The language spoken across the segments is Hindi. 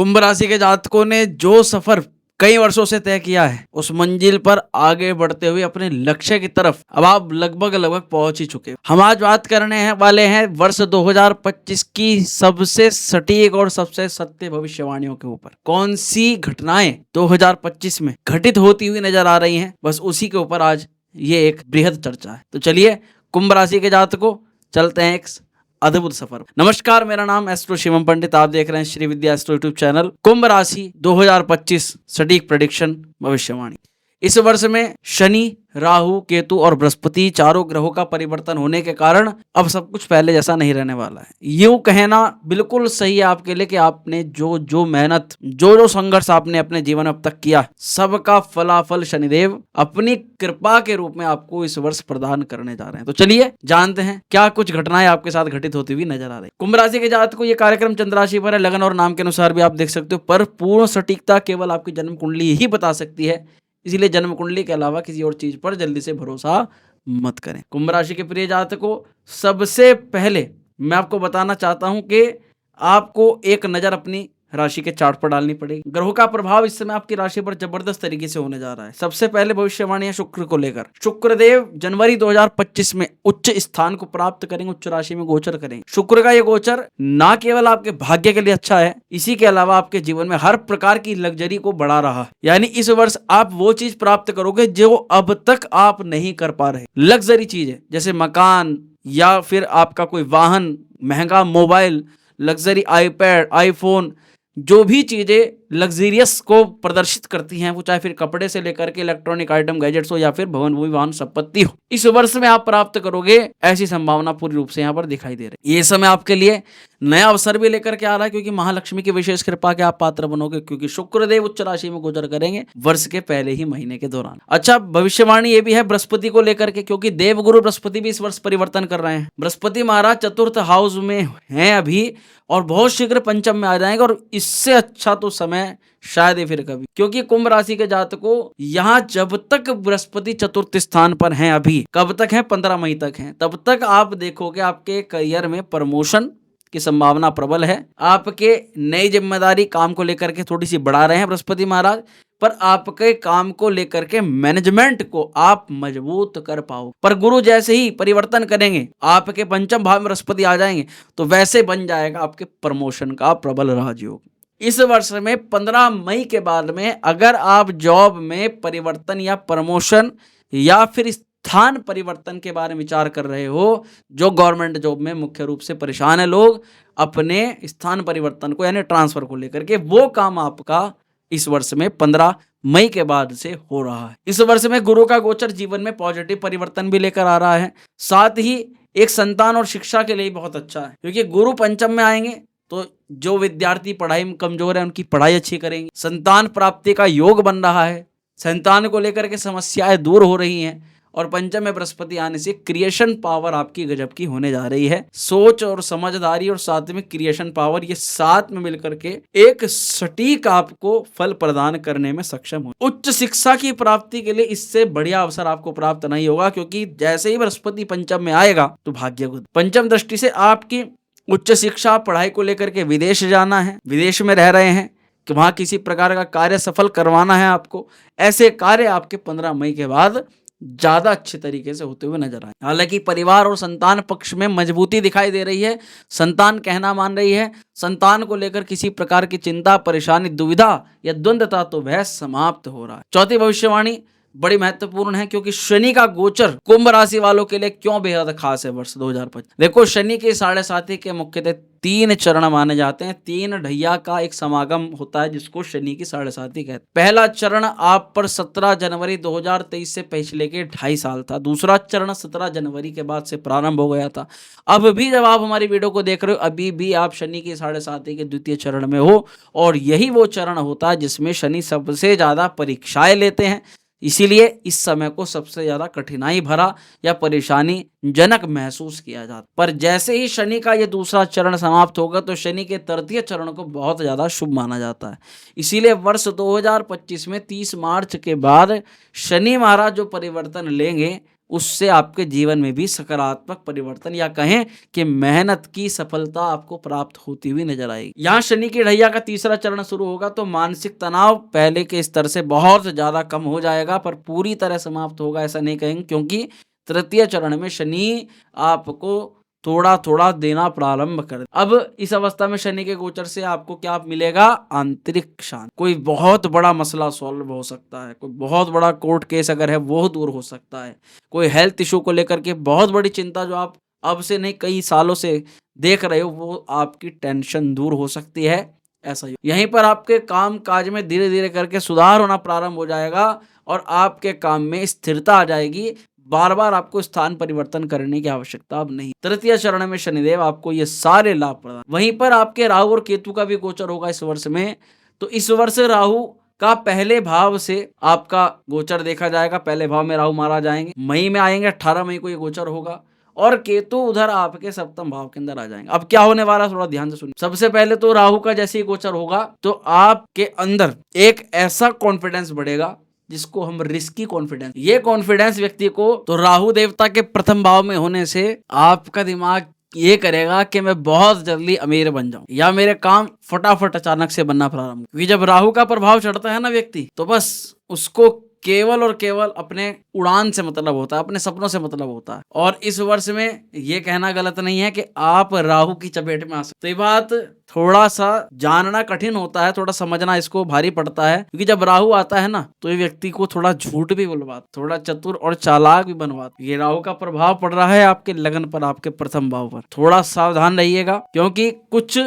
कुंभ राशि के जातकों ने जो सफर कई वर्षों से तय किया है, उस मंजिल पर आगे बढ़ते हुए अपने लक्ष्य की तरफ अब आप लगभग पहुंच ही चुके हो। हम आज बात करने हैं वाले हैं वर्ष 2025 की सबसे सटीक और सबसे सत्य भविष्यवाणियों के ऊपर। कौन सी घटनाएं 2025 में घटित होती हुई नजर आ रही हैं, बस उसी के ऊपर आज ये एक बृहद चर्चा है। तो चलिए कुंभ राशि के जातकों, चलते हैं एक अद्भुत सफर। नमस्कार, मेरा नाम एस्ट्रो शिवम पंडित, आप देख रहे हैं श्री विद्या एस्ट्रो यूट्यूब चैनल। कुंभ राशि 2025 सटीक प्रेडिक्शन भविष्यवाणी। इस वर्ष में शनि, राहु, केतु और बृहस्पति चारों ग्रहों का परिवर्तन होने के कारण अब सब कुछ पहले जैसा नहीं रहने वाला है। यूं कहना बिल्कुल सही है आपके लिए कि आपने जो मेहनत, जो संघर्ष आपने अपने जीवन में अब तक किया, सबका फलाफल शनिदेव अपनी कृपा के रूप में आपको इस वर्ष प्रदान करने जा रहे हैं। तो चलिए जानते हैं क्या कुछ घटनाएं आपके साथ घटित होती हुई नजर आ रही। कुंभ राशि के जातकों को यह कार्यक्रम चंद्र राशि पर है, लगन और नाम के अनुसार भी आप देख सकते हो, पर पूर्ण सटीकता केवल आपकी जन्म कुंडली ही बता सकती है। इसीलिए जन्म कुंडली के अलावा किसी और चीज पर जल्दी से भरोसा मत करें। कुंभ राशि के प्रिय जातकों, सबसे पहले मैं आपको बताना चाहता हूं कि आपको एक नजर अपनी राशि के चार्ट पर डालनी पड़ेगी। ग्रहों का प्रभाव इस समय आपकी राशि पर जबरदस्त तरीके से होने जा रहा है। सबसे पहले भविष्यवाणी है शुक्र को लेकर। शुक्रदेव जनवरी 2025 में उच्च स्थान को प्राप्त करेंगे, उच्च राशि में गोचर करेंगे। शुक्र का ये गोचर ना केवल आपके भाग्य के लिए अच्छा है, इसी के अलावा आपके जीवन में हर प्रकार की लग्जरी को बढ़ा रहा है। यानी इस वर्ष आप वो चीज प्राप्त करोगे जो अब तक आप नहीं कर पा रहे। लग्जरी चीज है, जैसे मकान या फिर आपका कोई वाहन, महंगा मोबाइल, लग्जरी आईपैड, आईफोन, जो भी चीजें लग्जरियस को प्रदर्शित करती हैं, वो चाहे फिर कपड़े से लेकर के इलेक्ट्रॉनिक आइटम, गैजेट्स हो या फिर भवन वाहन संपत्ति हो, इस वर्ष में आप प्राप्त करोगे। ऐसी संभावना पूरी रूप से यहाँ पर दिखाई दे रही है। ये समय आपके लिए नया अवसर भी लेकर के आ रहा है, क्योंकि महालक्ष्मी की विशेष कृपा के आप पात्र बनोगे, क्योंकि शुक्रदेव उच्च राशि में गोचर करेंगे वर्ष के पहले ही महीने के दौरान। अच्छा, भविष्यवाणी ये भी है बृहस्पति को लेकर के, क्योंकि देवगुरु बृहस्पति भी इस वर्ष परिवर्तन कर रहे हैं। बृहस्पति महाराज चतुर्थ हाउस में हैं अभी और बहुत शीघ्र पंचम में आ जाएंगे, और इससे अच्छा तो समय शायद ही फिर कभी, क्योंकि कुंभ राशि के जातकों यहां जब तक बृहस्पति चतुर्थ स्थान पर हैं, अभी कब तक है, 15 मई तक हैं, तब तक आप देखोगे आपके करियर में प्रमोशन की संभावना प्रबल है। आपके नई जिम्मेदारी काम को लेकर के थोड़ी सी बढ़ा रहे हैं बृहस्पति महाराज, पर आपके काम को लेकर के मैनेजमेंट को आप मजबूत कर पाओ। पर गुरु जैसे ही परिवर्तन करेंगे, आपके पंचम भाव में बृहस्पति आ जाएंगे, तो वैसे बन जाएगा आपके प्रमोशन का प्रबल राजयोग। इस वर्ष में 15 मई के बाद में अगर आप जॉब में परिवर्तन या प्रमोशन या फिर स्थान परिवर्तन के बारे में विचार कर रहे हो, जो गवर्नमेंट जॉब में मुख्य रूप से परेशान है लोग अपने स्थान परिवर्तन को यानी ट्रांसफर को लेकर के, वो काम आपका इस वर्ष में 15 मई के बाद से हो रहा है। इस वर्ष में गुरु का गोचर जीवन में पॉजिटिव परिवर्तन भी लेकर आ रहा है। साथ ही एक संतान और शिक्षा के लिए बहुत अच्छा है, क्योंकि गुरु पंचम में आएंगे तो जो विद्यार्थी पढ़ाई में कमजोर है उनकी पढ़ाई अच्छी करेंगे। संतान प्राप्ति का योग बन रहा है, संतान को लेकर के समस्याएं दूर हो रही हैं, और पंचम में बृहस्पति आने से क्रिएशन पावर आपकी गजब की होने जा रही है। सोच और समझदारी और साथ में क्रिएशन पावर, ये साथ में मिलकर के एक सटीक आपको फल प्रदान करने में सक्षम हो। उच्च शिक्षा की प्राप्ति के लिए इससे बढ़िया अवसर आपको प्राप्त नहीं होगा, क्योंकि जैसे ही बृहस्पति पंचम में आएगा तो भाग्य को पंचम दृष्टि से आपकी उच्च शिक्षा, पढ़ाई को लेकर के विदेश जाना है, विदेश में रह रहे हैं कि वहां किसी प्रकार का कार्य सफल करवाना है आपको, ऐसे कार्य आपके 15 मई के बाद ज्यादा अच्छे तरीके से होते हुए नजर आए। हालांकि परिवार और संतान पक्ष में मजबूती दिखाई दे रही है, संतान कहना मान रही है, संतान को लेकर किसी प्रकार की चिंता, परेशानी, दुविधा या द्वंद्वता तो वह समाप्त हो रहा है। चौथी भविष्यवाणी बड़ी महत्वपूर्ण है, क्योंकि शनि का गोचर कुंभ राशि वालों के लिए क्यों बेहद खास है वर्ष 2025। देखो, शनि के 7.5 के मुख्यतः 3 चरण माने जाते हैं। 3 ढैया का एक समागम होता है जिसको शनि की 7.5 कहते हैं। पहला चरण आप पर 17 जनवरी 2023 से पिछले के 2.5 साल था। दूसरा चरण 17 जनवरी के बाद से प्रारंभ हो गया था। अब भी जब आप हमारी वीडियो को देख रहे हो, अभी भी आप शनि की 7.5 के द्वितीय चरण में हो, और यही वो चरण होता है जिसमें शनि सबसे ज्यादा परीक्षाएं लेते हैं। इसीलिए इस समय को सबसे ज्यादा कठिनाई भरा या परेशानी जनक महसूस किया जाता। पर जैसे ही शनि का ये दूसरा चरण समाप्त होगा तो शनि के तृतीय चरण को बहुत ज्यादा शुभ माना जाता है। इसीलिए वर्ष 2025 में 30 मार्च के बाद शनि महाराज जो परिवर्तन लेंगे उससे आपके जीवन में भी सकारात्मक परिवर्तन या कहें कि मेहनत की सफलता आपको प्राप्त होती हुई नजर आएगी। यहाँ शनि की ढैया का तीसरा चरण शुरू होगा तो मानसिक तनाव पहले के स्तर से बहुत ज्यादा कम हो जाएगा, पर पूरी तरह समाप्त होगा ऐसा नहीं कहेंगे, क्योंकि तृतीय चरण में शनि आपको थोड़ा थोड़ा देना प्रारंभ कर। अब इस अवस्था में शनि के गोचर से आपको क्या मिलेगा? आंतरिक शांति। कोई बहुत बड़ा मसला सॉल्व हो सकता है, कोई बहुत बड़ा कोर्ट केस अगर है वो दूर हो सकता है, कोई हेल्थ इशू को लेकर के बहुत बड़ी चिंता जो आप अब से नहीं कई सालों से देख रहे हो वो आपकी टेंशन दूर हो सकती है। ऐसा ही यहीं पर आपके काम काज में धीरे धीरे करके सुधार होना प्रारंभ हो जाएगा और आपके काम में स्थिरता आ जाएगी। बार बार आपको स्थान परिवर्तन करने की आवश्यकता अब नहीं। तृतीय चरण में शनिदेव आपको ये सारे लाभ प्रदान। वहीं पर आपके राहु और केतु का भी गोचर होगा इस वर्ष में। तो इस वर्ष राहु का पहले भाव से आपका गोचर देखा जाएगा, पहले भाव में राहु मारा जाएंगे, मई में आएंगे, 18 मई को ये गोचर होगा और केतु उधर आपके सप्तम भाव के अंदर आ जाएंगे। अब क्या होने वाला है थोड़ा ध्यान से सुनिए। सबसे पहले तो राहु का जैसे ही गोचर होगा तो आपके अंदर एक ऐसा कॉन्फिडेंस बढ़ेगा जिसको हम रिस्की कॉन्फिडेंस, ये कॉन्फिडेंस व्यक्ति को तो राहु देवता के प्रथम भाव में होने से आपका दिमाग ये करेगा कि मैं बहुत जल्दी अमीर बन जाऊं या मेरे काम फटाफट अचानक से बनना प्रारंभ। क्योंकि जब राहु का प्रभाव चढ़ता है ना व्यक्ति, तो बस उसको केवल और केवल अपने उड़ान से मतलब होता है, अपने सपनों से मतलब होता है। और इस वर्ष में ये कहना गलत नहीं है कि आप राहु की चपेट में आ सकते। तो ये बात थोड़ा सा जानना कठिन होता है, थोड़ा समझना इसको भारी पड़ता है, क्योंकि जब राहु आता है ना तो ये व्यक्ति को थोड़ा झूठ भी बुलवाता, थोड़ा चतुर और चालाक भी बनवाता। ये राहु का प्रभाव पड़ रहा है आपके लगन पर, आपके प्रथम भाव पर। थोड़ा सावधान रहिएगा, क्योंकि कुछ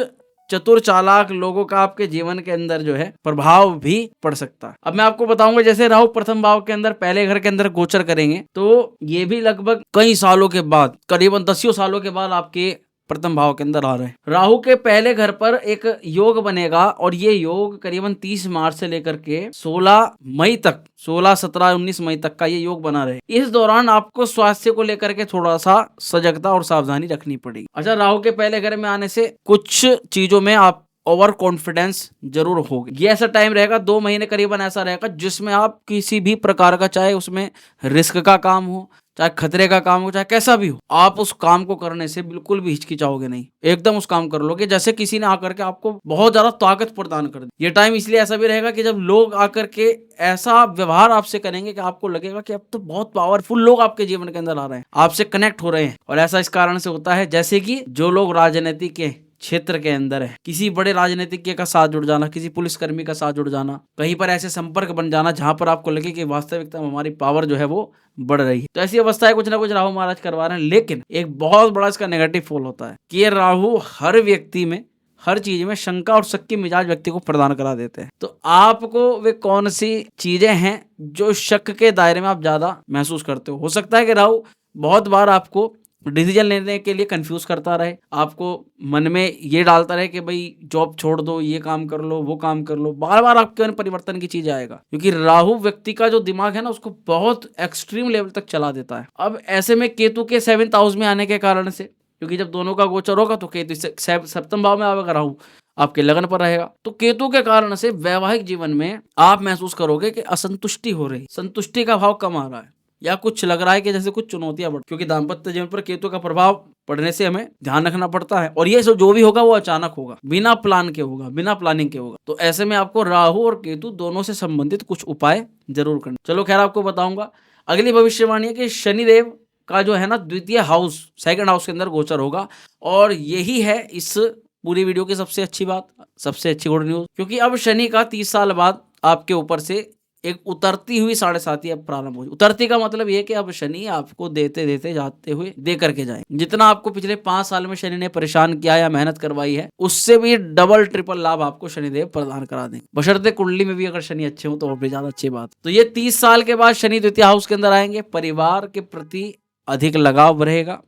चतुर चालाक लोगों का आपके जीवन के अंदर जो है प्रभाव भी पड़ सकता है। अब मैं आपको बताऊंगा, जैसे राहु प्रथम भाव के अंदर पहले घर के अंदर गोचर करेंगे तो ये भी लगभग कई सालों के बाद, करीबन 10 सालों के बाद आपके प्रथम भाव के अंदर आ रहे हैं। राहु के पहले घर पर एक योग बनेगा और ये योग करीबन 30 मार्च से लेकर के 16 मई तक, 16, 17, 19 मई तक का ये योग बना रहे। इस दौरान आपको स्वास्थ्य को लेकर के थोड़ा सा सजगता और सावधानी रखनी पड़ेगी। अच्छा, राहु के पहले घर में आने से कुछ चीजों में आप ओवर कॉन्फिडेंस जरूर होगी। ये ऐसा टाइम रहेगा, 2 महीने करीबन ऐसा रहेगा जिसमें आप किसी भी प्रकार का, चाहे उसमें रिस्क का काम हो, चाहे खतरे का काम हो, चाहे कैसा भी हो, आप उस काम को करने से बिल्कुल भी हिचकिचाओगे नहीं। एकदम उस काम कर लोगे जैसे किसी ने आकर के आपको बहुत ज्यादा ताकत प्रदान कर दी। ये टाइम इसलिए ऐसा भी रहेगा कि जब लोग आकर के ऐसा व्यवहार आपसे करेंगे कि आपको लगेगा कि अब तो बहुत पावरफुल लोग आपके जीवन के अंदर आ रहे हैं, आपसे कनेक्ट हो रहे हैं। और ऐसा इस कारण से होता है जैसे कि जो लोग राजनीति के क्षेत्र के अंदर है, किसी बड़े राजनीतिज्ञ का साथ जुड़ जाना, किसी पुलिसकर्मी का साथ जुड़ जाना, कहीं पर ऐसे संपर्क बन जाना जहां पर आपको लगे कि वास्तविकता में हमारी पावर जो है वो बढ़ रही है। तो ऐसी अवस्था है, कुछ ना कुछ राहु महाराज करवा रहे हैं। लेकिन एक बहुत बड़ा इसका नेगेटिव फॉल होता है कि ये राहु हर व्यक्ति में, हर चीज में शंका और शक की मिजाज व्यक्ति को प्रदान करा देते हैं। तो आपको वे कौन सी चीजें हैं जो शक के दायरे में आप ज्यादा महसूस करते हो सकता है कि राहु बहुत बार आपको डिसीजन लेने के लिए कंफ्यूज करता रहे, आपको मन में ये डालता रहे कि भाई जॉब छोड़ दो, ये काम कर लो, वो काम कर लो, बार बार आपके मन परिवर्तन की चीज आएगा। क्योंकि राहु व्यक्ति का जो दिमाग है ना उसको बहुत एक्सट्रीम लेवल तक चला देता है। अब ऐसे में केतु के 7th हाउस में आने के कारण से, क्योंकि जब दोनों का गोचर होगा तो केतु सप्तम भाव में आएगा, राहु आपके लगन पर रहेगा, तो केतु के कारण से वैवाहिक जीवन में आप महसूस करोगे कि असंतुष्टि हो रही, संतुष्टि का भाव कम आ रहा है, या कुछ लग रहा है कि जैसे कुछ चुनौतियां बढ़, क्योंकि दाम्पत्य जीवन पर केतु का प्रभाव पड़ने से हमें ध्यान रखना पड़ता है। और ये सब जो भी होगा वो अचानक होगा, बिना प्लान के होगा, बिना प्लानिंग के होगा। तो ऐसे में आपको राहु और केतु दोनों से संबंधित कुछ उपाय जरूर करना। चलो खैर, आपको बताऊंगा। अगली भविष्यवाणी है कि शनिदेव का जो है ना द्वितीय हाउस, 2nd हाउस के अंदर गोचर होगा। और यही है इस पूरी वीडियो की सबसे अच्छी बात, सबसे अच्छी गुड न्यूज, क्योंकि अब शनि का 30 साल बाद आपके ऊपर से एक उतरती हुई 7.5 अब प्रारंभ हुई। उतरती का मतलब ये कि अब शनि आपको देते देते जाते हुए दे करके जाए। जितना आपको पिछले 5 साल में शनि ने परेशान किया या मेहनत करवाई है, उससे भी डबल ट्रिपल लाभ आपको शनिदेव प्रदान करा देंगे। बशर्ते कुंडली में भी अगर शनि अच्छे हो तो और भी ज्यादा अच्छी बात। तो ये 30 साल के बाद शनि द्वितीय हाउस के अंदर आएंगे। परिवार के प्रति अधिक लगाव रहेगा,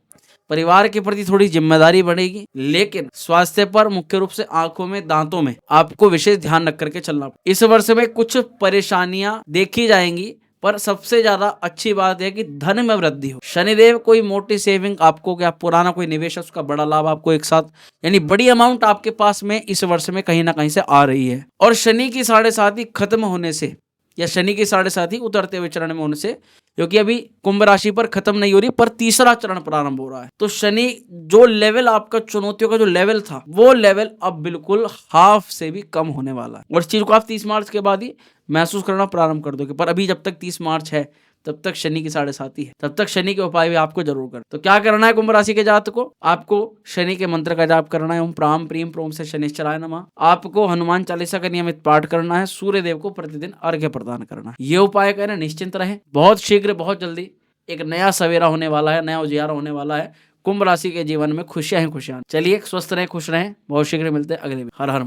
परिवार के प्रति थोड़ी जिम्मेदारी बढ़ेगी, लेकिन स्वास्थ्य पर मुख्य रूप से आंखों में, दांतों में आपको विशेष ध्यान रख करके चलना। इस वर्ष में कुछ परेशानियां देखी जाएंगी, पर सबसे ज्यादा अच्छी बात है कि धन में वृद्धि हो। शनिदेव कोई मोटी सेविंग आपको, क्या पुराना कोई निवेश है उसका बड़ा लाभ आपको एक साथ, यानी बड़ी अमाउंट आपके पास में इस वर्ष में कहीं ना कहीं से आ रही है। और शनि की 7.5 खत्म होने से, या शनि की 7.5 उतरते हुए चरण में होने से क्योंकि अभी कुंभ राशि पर खत्म नहीं हो रही, पर तीसरा चरण प्रारंभ हो रहा है। तो शनि जो लेवल आपका चुनौतियों का जो लेवल था, वो लेवल अब बिल्कुल हाफ से भी कम होने वाला है, और इस चीज को आप 30 मार्च के बाद ही महसूस करना प्रारंभ कर दोगे। पर अभी जब तक 30 मार्च है तब तक शनि की 7.5 है, तब तक शनि के उपाय भी आपको जरूर कर। तो क्या करना है कुंभ राशि के जातक को? आपको शनि के मंत्र का जाप करना है, ओम प्राम प्रीम प्रोम से शनिश्चराय नमः। आपको हनुमान चालीसा का नियमित पाठ करना है, सूर्य देव को प्रतिदिन अर्घ्य प्रदान करना है। ये उपाय करें, निश्चिंत रहे, बहुत शीघ्र बहुत जल्दी एक नया सवेरा होने वाला है, नया उजियारा होने वाला है। कुंभ राशि के जीवन में खुशियां ही खुशियां। चलिए स्वस्थ रहें, खुश रहें, बहुत शीघ्र मिलते हैं अगले। हर हर